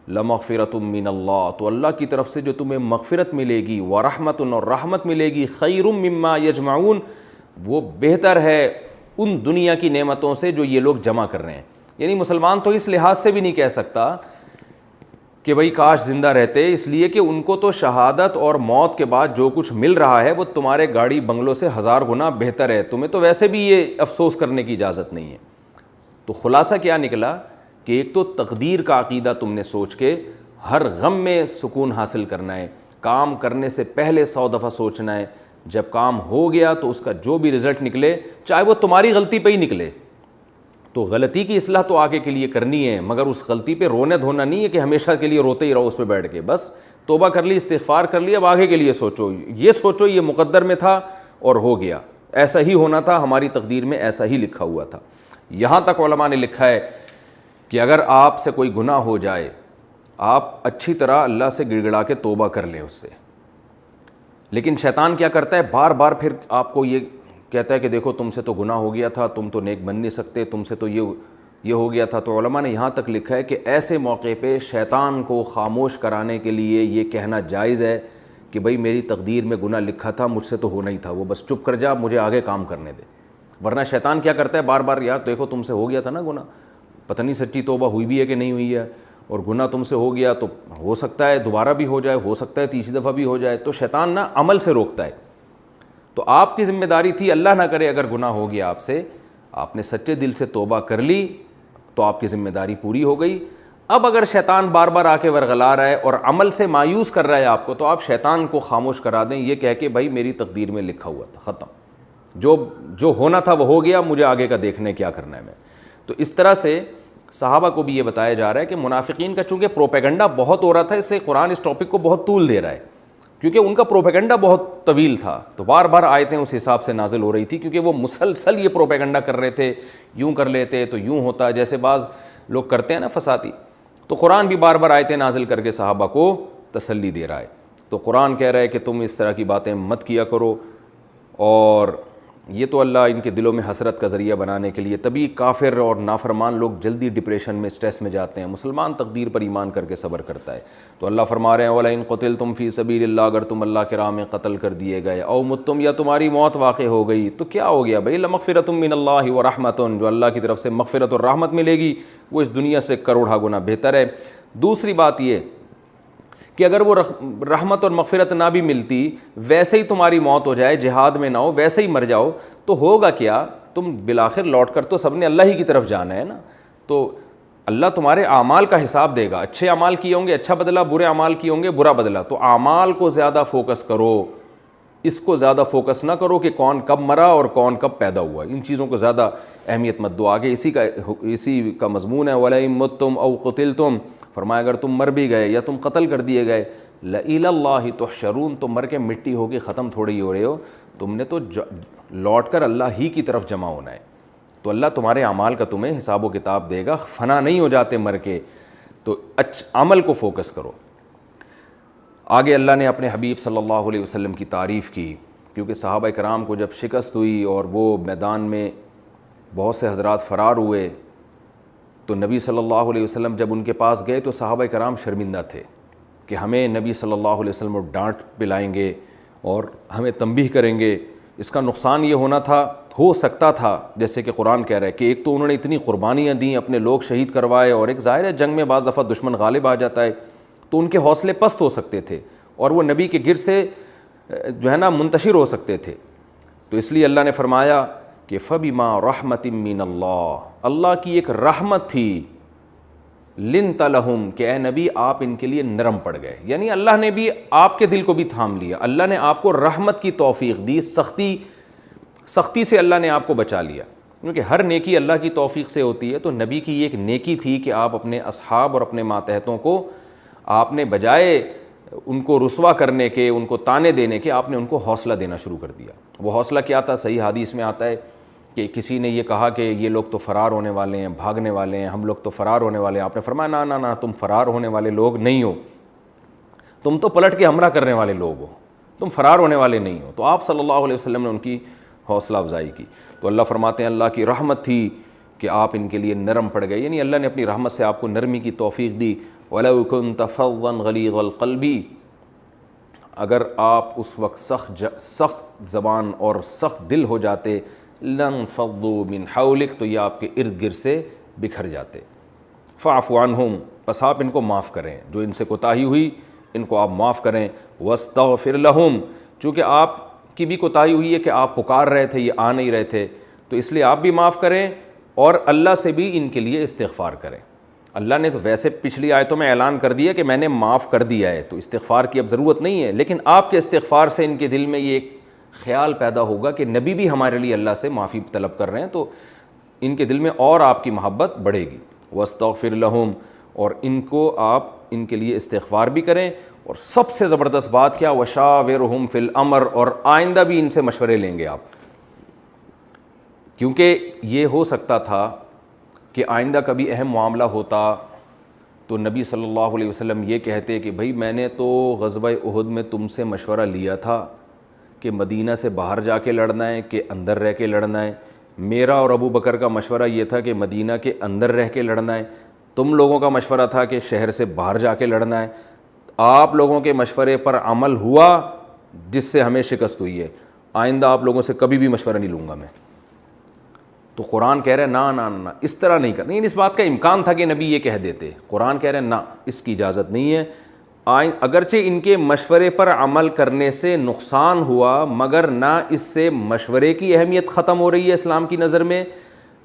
لمغفرۃ من اللہ، تو اللہ کی طرف سے جو تمہیں مغفرت ملے گی، ورحمۃ، اور رحمت ملے گی، خیر مما یجمعون، وہ بہتر ہے ان دنیا کی نعمتوں سے جو یہ لوگ جمع کر رہے ہیں۔ یعنی مسلمان تو اس لحاظ سے بھی نہیں کہہ سکتا کہ بھئی کاش زندہ رہتے، اس لیے کہ ان کو تو شہادت اور موت کے بعد جو کچھ مل رہا ہے وہ تمہارے گاڑی بنگلوں سے 1000 گنا بہتر ہے، تمہیں تو ویسے بھی یہ افسوس کرنے کی اجازت نہیں ہے۔ تو خلاصہ کیا نکلا کہ ایک تو تقدیر کا عقیدہ تم نے سوچ کے ہر غم میں سکون حاصل کرنا ہے، کام کرنے سے پہلے 100 دفعہ سوچنا ہے، جب کام ہو گیا تو اس کا جو بھی رزلٹ نکلے، چاہے وہ تمہاری غلطی پہ ہی نکلے، تو غلطی کی اصلاح تو آگے کے لیے کرنی ہے، مگر اس غلطی پہ رونے دھونا نہیں ہے کہ ہمیشہ کے لیے روتے ہی رہو اس پہ بیٹھ کے. بس توبہ کر لی، استغفار کر لی، اب آگے کے لیے سوچو، یہ سوچو یہ مقدر میں تھا اور ہو گیا، ایسا ہی ہونا تھا، ہماری تقدیر میں ایسا ہی لکھا ہوا تھا. یہاں تک علماء نے لکھا ہے کہ اگر آپ سے کوئی گناہ ہو جائے، آپ اچھی طرح اللہ سے گڑ گڑا کے توبہ کر لیں اس سے، لیکن شیطان کیا کرتا ہے، بار بار پھر آپ کو یہ کہتا ہے کہ دیکھو تم سے تو گناہ ہو گیا تھا، تم تو نیک بن نہیں سکتے، تم سے تو یہ ہو گیا تھا. تو علماء نے یہاں تک لکھا ہے کہ ایسے موقع پہ شیطان کو خاموش کرانے کے لیے یہ کہنا جائز ہے کہ بھائی میری تقدیر میں گناہ لکھا تھا، مجھ سے تو ہونا ہی تھا، وہ بس چپ کر جا، مجھے آگے کام کرنے دے. ورنہ شیطان کیا کرتا ہے، بار بار یار دیکھو تم سے ہو گیا تھا نا گناہ، پتہ نہیں سچی توبہ ہوئی بھی ہے کہ نہیں ہوئی ہے، اور گناہ تم سے ہو گیا تو ہو سکتا ہے دوبارہ بھی ہو جائے، ہو سکتا ہے تیسری دفعہ بھی ہو جائے. تو شیطان نا عمل سے روکتا ہے. تو آپ کی ذمہ داری تھی، اللہ نہ کرے اگر گناہ ہو گیا آپ سے، آپ نے سچے دل سے توبہ کر لی تو آپ کی ذمہ داری پوری ہو گئی. اب اگر شیطان بار بار آ کے ورغلا رہا ہے اور عمل سے مایوس کر رہا ہے آپ کو، تو آپ شیطان کو خاموش کرا دیں یہ کہہ کے بھائی میری تقدیر میں لکھا ہوا تھا، ختم، جو ہونا تھا وہ ہو گیا، مجھے آگے کا دیکھنا ہے کیا کرنا ہے میں. تو اس طرح سے صحابہ کو بھی یہ بتایا جا رہا ہے کہ منافقین کا چونکہ پروپیگنڈا بہت ہو رہا تھا، اس لیے قرآن اس ٹاپک کو بہت طول دے رہا ہے، کیونکہ ان کا پروپیگنڈا بہت طویل تھا. تو بار بار آیتیں اس حساب سے نازل ہو رہی تھی، کیونکہ وہ مسلسل یہ پروپیگنڈا کر رہے تھے، یوں کر لیتے تو یوں ہوتا، جیسے بعض لوگ کرتے ہیں نا فسادی. تو قرآن بھی بار بار آیتیں نازل کر کے صحابہ کو تسلی دے رہا ہے. تو قرآن کہہ رہا ہے کہ تم اس طرح کی باتیں مت کیا کرو، اور یہ تو اللہ ان کے دلوں میں حسرت کا ذریعہ بنانے کے لیے، تبھی کافر اور نافرمان لوگ جلدی ڈپریشن میں، اسٹریس میں جاتے ہیں. مسلمان تقدیر پر ایمان کر کے صبر کرتا ہے. تو اللہ فرما رہے ہیں وَلَئِن قُتِلْتُمْ فِي سَبِيلِ اللَّهِ، اگر تم اللہ کے راہ میں قتل کر دیے گئے، او متم، یا تمہاری موت واقع ہو گئی، تو کیا ہو گیا بھائی، لَمَغْفِرَةٌ مِّنَ اللَّهِ وَرَحْمَةٌ، جو اللہ کی طرف سے مغفرت اور رحمت ملے گی وہ اس دنیا سے کروڑا گنا بہتر ہے. دوسری بات یہ کہ اگر وہ رحمت اور مغفرت نہ بھی ملتی، ویسے ہی تمہاری موت ہو جائے، جہاد میں نہ ہو، ویسے ہی مر جاؤ، تو ہوگا کیا، تم بالآخر لوٹ کر تو سب نے اللہ ہی کی طرف جانا ہے نا. تو اللہ تمہارے اعمال کا حساب دے گا، اچھے اعمال کیے ہوں گے اچھا بدلہ، برے اعمال کیے ہوں گے برا بدلہ. تو اعمال کو زیادہ فوکس کرو، اس کو زیادہ فوکس نہ کرو کہ کون کب مرا اور کون کب پیدا ہوا، ان چیزوں کو زیادہ اہمیت مت دو. آگے اسی کا مضمون ہے وَلَئِن مُتُّمْ أَوْ قُتِلْتُمْ، فرمایا اگر تم مر بھی گئے یا تم قتل کر دیے گئے، لَإِلَى اللَّهِ تُحْشَرُونَ، تم مر کے مٹی ہو کے ختم تھوڑی ہو رہے ہو، تم نے تو لوٹ کر اللہ ہی کی طرف جمع ہونا ہے. تو اللہ تمہارے اعمال کا تمہیں حساب و کتاب دے گا، فنا نہیں ہو جاتے مر کے. تو عمل کو فوکس کرو. آگے اللہ نے اپنے حبیب صلی اللہ علیہ وسلم کی تعریف کی، کیونکہ صحابہ کرام کو جب شکست ہوئی اور وہ میدان میں بہت سے حضرات فرار ہوئے، تو نبی صلی اللہ علیہ وسلم جب ان کے پاس گئے تو صحابہ کرام شرمندہ تھے کہ ہمیں نبی صلی اللہ علیہ وسلم ڈانٹ پلائیں گے اور ہمیں تنبیہ کریں گے. اس کا نقصان یہ ہو سکتا تھا جیسے کہ قرآن کہہ رہا ہے کہ ایک تو انہوں نے اتنی قربانیاں دیں، اپنے لوگ شہید کروائے، اور ایک ظاہر ہے جنگ میں بعض دفعہ دشمن غالب آ جاتا ہے تو ان کے حوصلے پست ہو سکتے تھے اور وہ نبی کے گرد سے جو ہے نا منتشر ہو سکتے تھے. تو اس لیے اللہ نے فرمایا کہ فَبِمَا رَحْمَةٍ مِّنَ اللَّهِ، اللہ کی ایک رحمت تھی، لِنْتَ لَهُمْ، کہ اے نبی آپ ان کے لیے نرم پڑ گئے. یعنی اللہ نے بھی آپ کے دل کو بھی تھام لیا، اللہ نے آپ کو رحمت کی توفیق دی، سختی سے اللہ نے آپ کو بچا لیا، کیونکہ ہر نیکی اللہ کی توفیق سے ہوتی ہے. تو نبی کی ایک نیکی تھی کہ آپ اپنے اصحاب اور اپنے ماتحتوں کو آپ نے بجائے ان کو رسوا کرنے کے، ان کو تانے دینے کے، آپ نے ان کو حوصلہ دینا شروع کر دیا. وہ حوصلہ کیا تھا؟ صحیح حدیث میں آتا ہے کہ کسی نے یہ کہا کہ یہ لوگ تو فرار ہونے والے ہیں، بھاگنے والے ہیں، ہم لوگ تو فرار ہونے والے ہیں. آپ نے فرمایا نہ نہ نہ، تم فرار ہونے والے لوگ نہیں ہو، تم تو پلٹ کے حملہ کرنے والے لوگ ہو، تم فرار ہونے والے نہیں ہو. تو آپ صلی اللہ علیہ وسلم نے ان کی حوصلہ افزائی کی. تو اللہ فرماتے ہیں اللہ کی رحمت تھی کہ آپ ان کے لیے نرم پڑ گئے، یعنی اللہ نے اپنی رحمت سے آپ کو نرمی کی توفیق دی. وَلَوْ كُنْتَ فَظًّا غَلِيظَ الْقَلْبِ، اگر آپ اس وقت سخت زبان اور سخت دل ہو جاتے، لَانفَضُّوا مِنْ حَوْلِكَ، تو یہ آپ کے ارد گرد سے بکھر جاتے. فَاعْفُ عَنْهُمْ، پس آپ ان کو معاف کریں، جو ان سے کوتاہی ہوئی ان کو آپ معاف کریں. وَاسْتَغْفِرْ لَهُمْ، چونکہ آپ کی بھی کوتاہی ہوئی ہے کہ آپ پکار رہے تھے، یہ آ نہیں رہے تھے، تو اس لیے آپ بھی معاف کریں اور اللہ سے بھی ان کے لیے استغفار کریں. اللہ نے تو ویسے پچھلی آیتوں میں اعلان کر دیا کہ میں نے معاف کر دیا ہے، تو استغفار کی اب ضرورت نہیں ہے، لیکن آپ کے استغفار سے ان کے دل میں یہ ایک خیال پیدا ہوگا کہ نبی بھی ہمارے لیے اللہ سے معافی طلب کر رہے ہیں، تو ان کے دل میں اور آپ کی محبت بڑھے گی. واستغفر لہم, اور ان کو آپ ان کے لیے استغفار بھی کریں. اور سب سے زبردست بات کیا, وشاورہم فی الامر, اور آئندہ بھی ان سے مشورے لیں گے آپ, کیونکہ یہ ہو سکتا تھا کہ آئندہ کبھی اہم معاملہ ہوتا تو نبی صلی اللہ علیہ وسلم یہ کہتے کہ بھائی میں نے تو غزوہ احد میں تم سے مشورہ لیا تھا کہ مدینہ سے باہر جا کے لڑنا ہے کہ اندر رہ کے لڑنا ہے. میرا اور ابو بکر کا مشورہ یہ تھا کہ مدینہ کے اندر رہ کے لڑنا ہے, تم لوگوں کا مشورہ تھا کہ شہر سے باہر جا کے لڑنا ہے. آپ لوگوں کے مشورے پر عمل ہوا جس سے ہمیں شکست ہوئی ہے, آئندہ آپ لوگوں سے کبھی بھی مشورہ نہیں لوں گا میں. تو قرآن کہہ رہے ہیں نا نا نا, اس طرح نہیں کرنا. اس بات کا امکان تھا کہ نبی یہ کہہ دیتے, قرآن کہہ رہے ہیں نا, اس کی اجازت نہیں ہے. اگرچہ ان کے مشورے پر عمل کرنے سے نقصان ہوا, مگر نہ اس سے مشورے کی اہمیت ختم ہو رہی ہے اسلام کی نظر میں,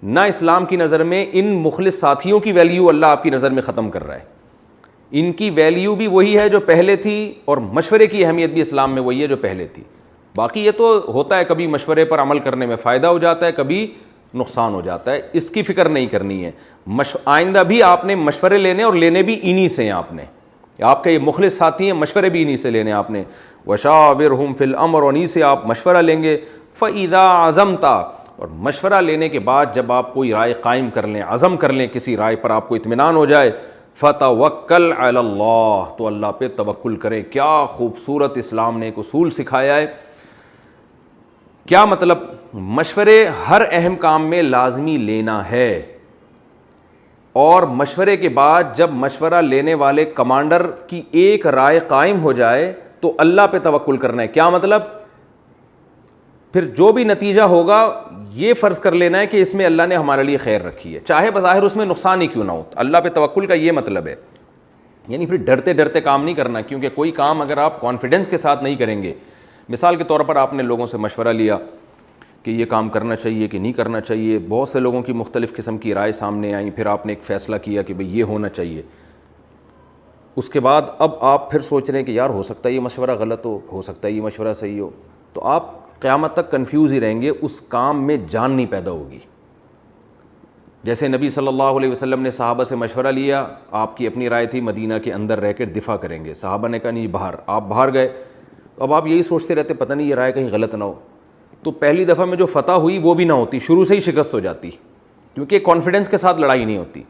نہ اسلام کی نظر میں ان مخلص ساتھیوں کی ویلیو اللہ آپ کی نظر میں ختم کر رہا ہے. ان کی ویلیو بھی وہی ہے جو پہلے تھی, اور مشورے کی اہمیت بھی اسلام میں وہی ہے جو پہلے تھی. باقی یہ تو ہوتا ہے کبھی مشورے پر عمل کرنے میں فائدہ ہو جاتا ہے, کبھی نقصان ہو جاتا ہے, اس کی فکر نہیں کرنی ہے. آئندہ بھی آپ نے مشورے لینے, اور لینے بھی انہی سے ہیں. آپ کے یہ مخلص ساتھی ہیں, مشورے بھی انہی سے لینے آپ نے. وشاورہم فی الامر, اور انہی سے آپ مشورہ لیں گے. فَإِذَا عَزَمْتَ, اور مشورہ لینے کے بعد جب آپ کوئی رائے قائم کر لیں, عزم کر لیں کسی رائے پر, آپ کو اطمینان ہو جائے, فَتَوَكَّلْ عَلَى اللَّهِ, تو اللہ پہ توکل کریں. کیا خوبصورت اسلام نے ایک اصول سکھایا ہے. کیا مطلب؟ مشورے ہر اہم کام میں لازمی لینا ہے, اور مشورے کے بعد جب مشورہ لینے والے کمانڈر کی ایک رائے قائم ہو جائے تو اللہ پہ توکل کرنا ہے. کیا مطلب؟ پھر جو بھی نتیجہ ہوگا یہ فرض کر لینا ہے کہ اس میں اللہ نے ہمارے لیے خیر رکھی ہے, چاہے بظاہر اس میں نقصان ہی کیوں نہ ہو. اللہ پہ توکل کا یہ مطلب ہے. یعنی پھر ڈرتے ڈرتے کام نہیں کرنا, کیونکہ کوئی کام اگر آپ کانفیڈنس کے ساتھ نہیں کریں گے, مثال کے طور پر آپ نے لوگوں سے مشورہ لیا کہ یہ کام کرنا چاہیے کہ نہیں کرنا چاہیے, بہت سے لوگوں کی مختلف قسم کی رائے سامنے آئیں, پھر آپ نے ایک فیصلہ کیا کہ بھئی یہ ہونا چاہیے. اس کے بعد اب آپ پھر سوچ رہے ہیں کہ یار ہو سکتا ہے یہ مشورہ غلط ہو سکتا ہے یہ مشورہ صحیح ہو, تو آپ قیامت تک کنفیوز ہی رہیں گے, اس کام میں جان نہیں پیدا ہوگی. جیسے نبی صلی اللہ علیہ وسلم نے صحابہ سے مشورہ لیا, آپ کی اپنی رائے تھی مدینہ کے اندر رہ کر دفاع کریں گے, صحابہ نے کہا نہیں باہر, آپ باہر گئے. اب آپ یہی سوچتے رہتے پتہ نہیں یہ رائے کہیں غلط نہ ہو, تو پہلی دفعہ میں جو فتح ہوئی وہ بھی نہ ہوتی, شروع سے ہی شکست ہو جاتی, کیونکہ کانفیڈنس کے ساتھ لڑائی نہیں ہوتی.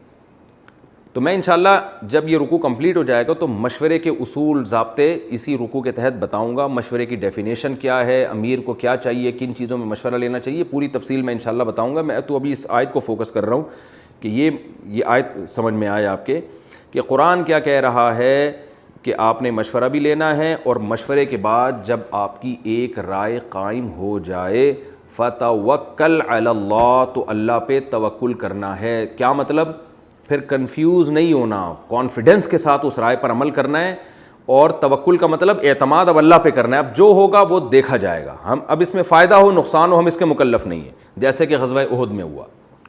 تو میں انشاءاللہ جب یہ رکوع کمپلیٹ ہو جائے گا تو مشورے کے اصول ضابطے اسی رکوع کے تحت بتاؤں گا. مشورے کی ڈیفینیشن کیا ہے, امیر کو کیا چاہیے, کن چیزوں میں مشورہ لینا چاہیے, پوری تفصیل میں انشاءاللہ بتاؤں گا. میں تو ابھی اس آیت کو فوکس کر رہا ہوں کہ یہ آیت سمجھ میں آئے آپ کے کہ قرآن کیا کہہ رہا ہے کہ آپ نے مشورہ بھی لینا ہے, اور مشورے کے بعد جب آپ کی ایک رائے قائم ہو جائے فَتَوَكَّلْ عَلَى اللَّهِ, تو اللہ پہ توکل کرنا ہے. کیا مطلب؟ پھر کنفیوز نہیں ہونا, کانفیڈنس کے ساتھ اس رائے پر عمل کرنا ہے. اور توکل کا مطلب اعتماد اب اللہ پہ کرنا ہے. اب جو ہوگا وہ دیکھا جائے گا, ہم اب اس میں فائدہ ہو نقصان ہو ہم اس کے مکلف نہیں ہیں, جیسے کہ غزوہ احد میں ہوا.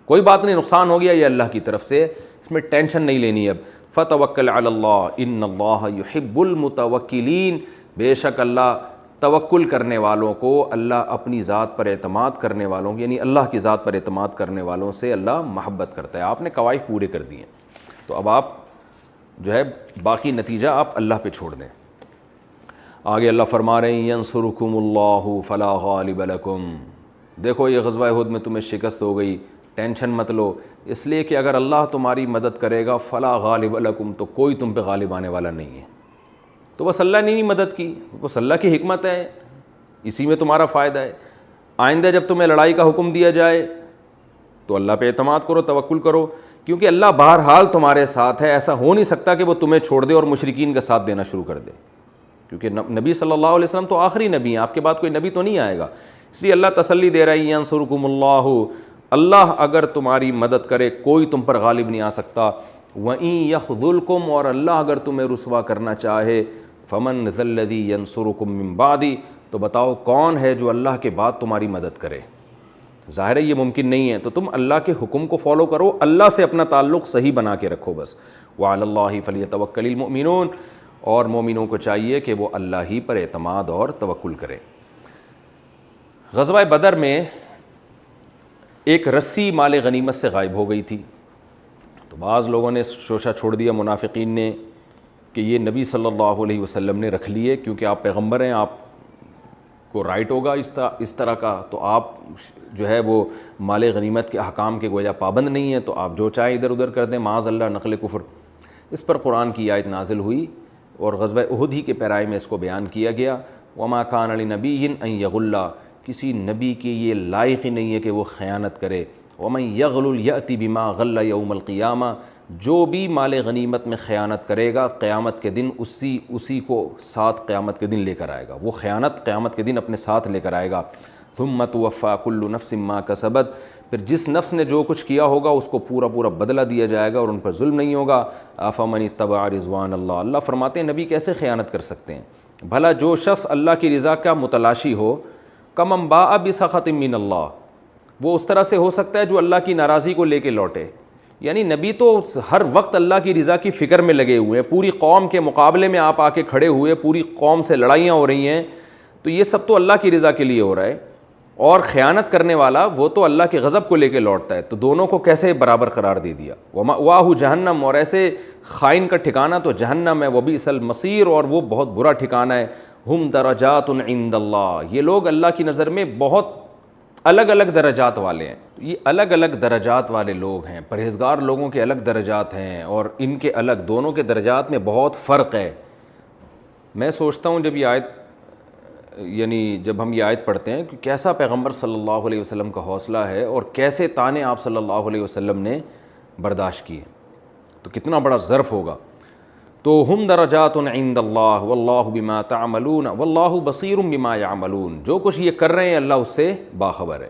کوئی بات نہیں, نقصان ہو گیا یہ اللہ کی طرف سے, اس میں ٹینشن نہیں لینی. اب فَتَوَكَّلْ عَلَى اللَّهِ إِنَّ اللَّهَ يُحِبُّ الْمُتَوَكِّلِينَ, بے شک اللہ توکل کرنے والوں کو, اللہ اپنی ذات پر اعتماد کرنے والوں کو, یعنی اللہ کی ذات پر اعتماد کرنے والوں سے اللہ محبت کرتا ہے. آپ نے قواعد پورے کر دیے, تو اب آپ جو ہے باقی نتیجہ آپ اللہ پہ چھوڑ دیں. آگے اللہ فرما رہے ہیں ینصرکم اللہ فلا غالب لکم. دیکھو یہ غزوہ احد میں تمہیں شکست ہو گئی, ٹینشن مت لو, اس لیے کہ اگر اللہ تمہاری مدد کرے گا فلا غالب لکم, تو کوئی تم پہ غالب آنے والا نہیں ہے. تو بس اللہ نے نہیں مدد کی, بس اللہ کی حکمت ہے, اسی میں تمہارا فائدہ ہے. آئندہ جب تمہیں لڑائی کا حکم دیا جائے تو اللہ پہ اعتماد کرو, توکل کرو, کیونکہ اللہ بہرحال تمہارے ساتھ ہے. ایسا ہو نہیں سکتا کہ وہ تمہیں چھوڑ دے اور مشرکین کا ساتھ دینا شروع کر دے, کیونکہ نبی صلی اللہ علیہ وسلم تو آخری نبی ہیں, آپ کے بعد کوئی نبی تو نہیں آئے گا. اس لیے اللہ تسلی دے رہا ہے ینصرکم اللہ, اللہ اگر تمہاری مدد کرے کوئی تم پر غالب نہیں آ سکتا. وَإِن يَخْذُلْكُمْ, اور اللہ اگر تمہیں رسوا کرنا چاہے, فَمَنْ ذَا الَّذِي يَنصُرُكُم مِّن بَعْدِ, تو بتاؤ کون ہے جو اللہ کے بعد تمہاری مدد کرے. ظاہر ہے یہ ممکن نہیں ہے, تو تم اللہ کے حکم کو فالو کرو, اللہ سے اپنا تعلق صحیح بنا کے رکھو بس. وَعَلَى اللَّهِ فَلْيَتَوَكَّلِ الْمُؤْمِنُونَ, اور مومنوں کو چاہیے کہ وہ اللہ ہی پر اعتماد اور توکل کریں. غزوہ بدر میں ایک رسی مال غنیمت سے غائب ہو گئی تھی، تو بعض لوگوں نے شوشہ چھوڑ دیا منافقین نے کہ یہ نبی صلی اللہ علیہ وسلم نے رکھ لیے، کیونکہ آپ پیغمبر ہیں، آپ کو رائٹ ہوگا اس طرح کا، تو آپ جو ہے وہ مال غنیمت کے احکام کے گویا پابند نہیں ہیں، تو آپ جو چاہیں ادھر ادھر کر دیں، معاذ اللہ نقل کفر۔ اس پر قرآن کی آیت نازل ہوئی اور غزوہ احد ہی کے پیرائی میں اس کو بیان کیا گیا، وما کان لنبی ان یغل، کسی نبی کی یہ لائق ہی نہیں ہے کہ وہ خیانت کرے، ومن یغل یأتی بما غل یوم القیامہ، جو بھی مال غنیمت میں خیانت کرے گا قیامت کے دن اسی کو ساتھ قیامت کے دن لے کر آئے گا، وہ خیانت قیامت کے دن اپنے ساتھ لے کر آئے گا۔ ثم توفی کل نفس ما کسبت، پھر جس نفس نے جو کچھ کیا ہوگا اس کو پورا بدلہ دیا جائے گا اور ان پر ظلم نہیں ہوگا۔ افمن اتبع رضوان اللہ، اللہ فرماتے ہیں نبی کیسے خیانت کر سکتے ہیں؟ بھلا جو شخص اللہ کی رضا کا متلاشی ہو، کمن باء بسخط من اللہ، وہ اس طرح سے ہو سکتا ہے جو اللہ کی ناراضی کو لے کے لوٹے۔ یعنی نبی تو ہر وقت اللہ کی رضا کی فکر میں لگے ہوئے ہیں، پوری قوم کے مقابلے میں آپ آ کے کھڑے ہوئے، پوری قوم سے لڑائیاں ہو رہی ہیں، تو یہ سب تو اللہ کی رضا کے لیے ہو رہا ہے، اور خیانت کرنے والا وہ تو اللہ کے غضب کو لے کے لوٹتا ہے، تو دونوں کو کیسے برابر قرار دے دیا؟ وَمَأْوَاهُ جہنم، اور ایسے خائن کا ٹھکانہ تو جہنم ہے، وَبِئْسَ الْمَصِيرُ، اور وہ بہت برا ٹھکانہ ہے۔ ہم درجات عند اللہ، یہ لوگ اللہ کی نظر میں بہت الگ الگ درجات والے ہیں، یہ الگ الگ درجات والے لوگ ہیں، پرہیزگار لوگوں کے الگ درجات ہیں اور ان کے الگ، دونوں کے درجات میں بہت فرق ہے۔ میں سوچتا ہوں جب ہم یہ آیت پڑھتے ہیں کہ کیسا پیغمبر صلی اللہ علیہ وسلم کا حوصلہ ہے اور کیسے طعنے آپ صلی اللہ علیہ وسلم نے برداشت کیے، تو کتنا بڑا ظرف ہوگا۔ تو ہم درجات عند اللہ واللہ بما تعملون واللہ بصیر بما یعملون، جو کچھ یہ کر رہے ہیں اللہ اس سے باخبر ہے۔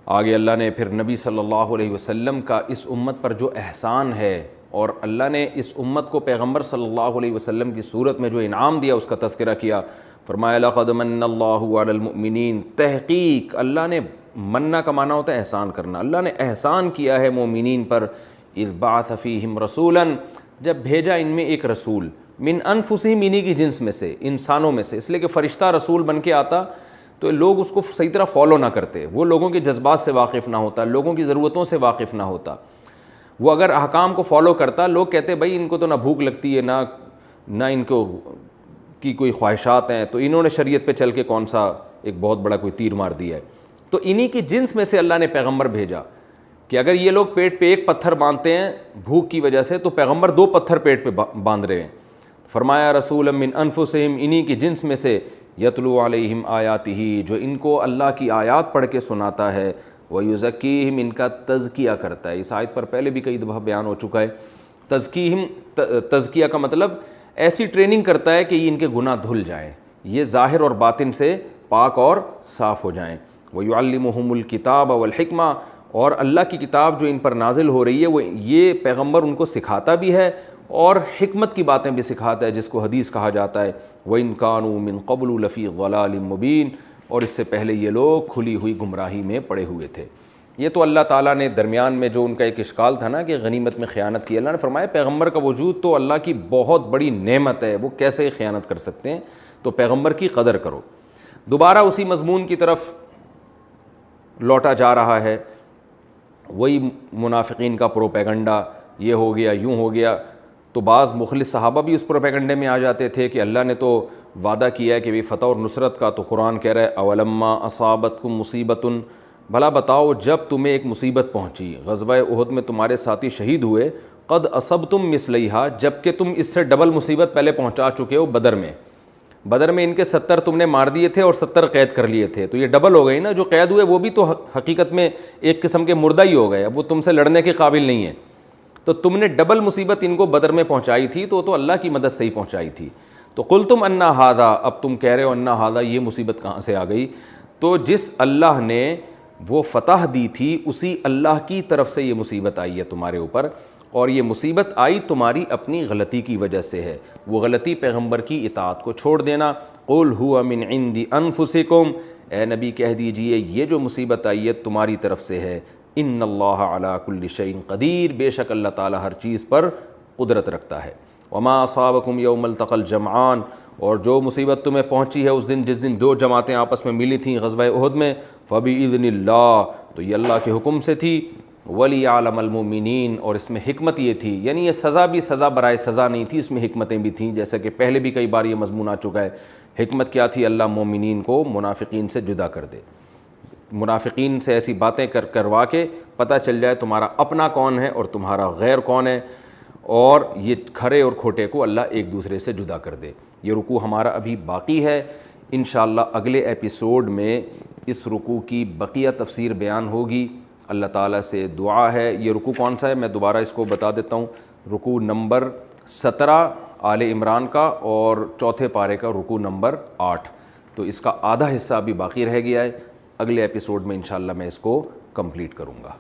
آگے اللہ نے پھر نبی صلی اللہ علیہ وسلم کا اس امت پر جو احسان ہے، اور اللہ نے اس امت کو پیغمبر صلی اللہ علیہ وسلم کی صورت میں جو انعام دیا اس کا تذکرہ کیا۔ فرمایا لقد من اللہ علی المؤمنین، تحقیق اللہ نے، مننا کا معنی ہوتا ہے احسان کرنا، اللہ نے احسان کیا ہے مومنین پر، اذ بعث فیہم رسولا، جب بھیجا ان میں ایک رسول، من انفسہم، انہی کی جنس میں سے، انسانوں میں سے، اس لیے کہ فرشتہ رسول بن کے آتا تو لوگ اس کو صحیح طرح فالو نہ کرتے، وہ لوگوں کے جذبات سے واقف نہ ہوتا، لوگوں کی ضرورتوں سے واقف نہ ہوتا، وہ اگر احکام کو فالو کرتا لوگ کہتے بھائی ان کو تو نہ بھوک لگتی ہے، نہ ان کو کی کوئی خواہشات ہیں، تو انہوں نے شریعت پہ چل کے کون سا ایک بہت بڑا کوئی تیر مار دیا ہے۔ تو انہی کی جنس میں سے اللہ نے پیغمبر بھیجا کہ اگر یہ لوگ پیٹ پہ ایک پتھر باندھتے ہیں بھوک کی وجہ سے، تو پیغمبر 2 پتھر پیٹ پہ باندھ رہے ہیں۔ فرمایا رسولا من انفسہم، انہی کی جنس میں سے، یتلو علیہم آیاتہ، جو ان کو اللہ کی آیات پڑھ کے سناتا ہے، ویزکیہم، ان کا تزکیہ کرتا ہے۔ اس آیت پر پہلے بھی کئی دفعہ بیان ہو چکا ہے۔ تزکیہم، تزکیہ کا مطلب ایسی ٹریننگ کرتا ہے کہ یہ ان کے گناہ دھل جائیں، یہ ظاہر اور باطن سے پاک اور صاف ہو جائیں۔ وَيُعَلِّمُهُمُ الْكِتَابَ وَالْحِكْمَةَ، اور اللہ کی کتاب جو ان پر نازل ہو رہی ہے وہ یہ پیغمبر ان کو سکھاتا بھی ہے اور حکمت کی باتیں بھی سکھاتا ہے، جس کو حدیث کہا جاتا ہے۔ وَإِن كَانُوا مِن قَبْلُ لَفِي ضَلَالٍ مُبِينٍ، اور اس سے پہلے یہ لوگ کھلی ہوئی گمراہی میں پڑے ہوئے تھے۔ یہ تو اللہ تعالیٰ نے درمیان میں جو ان کا ایک اشکال تھا نا کہ غنیمت میں خیانت کی، اللہ نے فرمایا پیغمبر کا وجود تو اللہ کی بہت بڑی نعمت ہے، وہ کیسے خیانت کر سکتے ہیں، تو پیغمبر کی قدر کرو۔ دوبارہ اسی مضمون کی طرف لوٹا جا رہا ہے، وہی منافقین کا پروپیگنڈا، یہ ہو گیا یوں ہو گیا، تو بعض مخلص صحابہ بھی اس پروپیگنڈے میں آ جاتے تھے کہ اللہ نے تو وعدہ کیا ہے کہ بھی فتح اور نصرت کا، تو قرآن کہہ رہا ہے اولما اصابتکم مصیبۃ، بھلا بتاؤ جب تمہیں ایک مصیبت پہنچی، غزوہ احد میں تمہارے ساتھی شہید ہوئے، قد اصبتم مثلیہا، جب کہ تم اس سے ڈبل مصیبت پہلے پہنچا چکے ہو بدر میں ان کے 70 تم نے مار دیے تھے اور 70 قید کر لیے تھے، تو یہ ڈبل ہو گئی نا، جو قید ہوئے وہ بھی تو حقیقت میں ایک قسم کے مردہ ہی ہو گئے، اب وہ تم سے لڑنے کے قابل نہیں ہیں، تو تم نے ڈبل مصیبت ان کو بدر میں پہنچائی تھی، تو اللہ کی مدد سے ہی پہنچائی تھی۔ تو قلتم انا ھذا، اب تم کہہ رہے ہو انا ھذا، یہ مصیبت کہاں سے آ گئی؟ تو جس اللہ نے وہ فتح دی تھی اسی اللہ کی طرف سے یہ مصیبت آئی ہے تمہارے اوپر، اور یہ مصیبت آئی تمہاری اپنی غلطی کی وجہ سے ہے، وہ غلطی پیغمبر کی اطاعت کو چھوڑ دینا۔ قل ھو من عند انفسکم، اے نبی کہہ دیجئے یہ جو مصیبت آئی ہے تمہاری طرف سے ہے، ان اللہ علی کل شیء قدیر، بے شک اللہ تعالیٰ ہر چیز پر قدرت رکھتا ہے۔ وما اصابکم یوم التقى الجمعان، اور جو مصیبت تمہیں پہنچی ہے اس دن جس دن دو جماعتیں آپس میں ملی تھیں غزوہ احد میں، فبإذن اللہ، تو یہ اللہ کے حکم سے تھی، ولیعلم المؤمنین، اور اس میں حکمت یہ تھی، یعنی یہ سزا بھی سزا برائے سزا نہیں تھی، اس میں حکمتیں بھی تھیں، جیسا کہ پہلے بھی کئی بار یہ مضمون آ چکا ہے۔ حکمت کیا تھی؟ اللہ مومنین کو منافقین سے جدا کر دے، منافقین سے ایسی باتیں کروا کے پتہ چل جائے تمہارا اپنا کون ہے اور تمہارا غیر کون ہے، اور یہ کھرے اور کھوٹے کو اللہ ایک دوسرے سے جدا کر دے۔ یہ رکوع ہمارا ابھی باقی ہے، انشاءاللہ اگلے ایپیسوڈ میں اس رکوع کی بقیہ تفسیر بیان ہوگی۔ اللہ تعالیٰ سے دعا ہے، یہ رکوع کون سا ہے میں دوبارہ اس کو بتا دیتا ہوں، رکوع نمبر 17 آل عمران کا، اور چوتھے پارے کا رکوع نمبر 8، تو اس کا آدھا حصہ ابھی باقی رہ گیا ہے، اگلے ایپیسوڈ میں انشاءاللہ میں اس کو کمپلیٹ کروں گا۔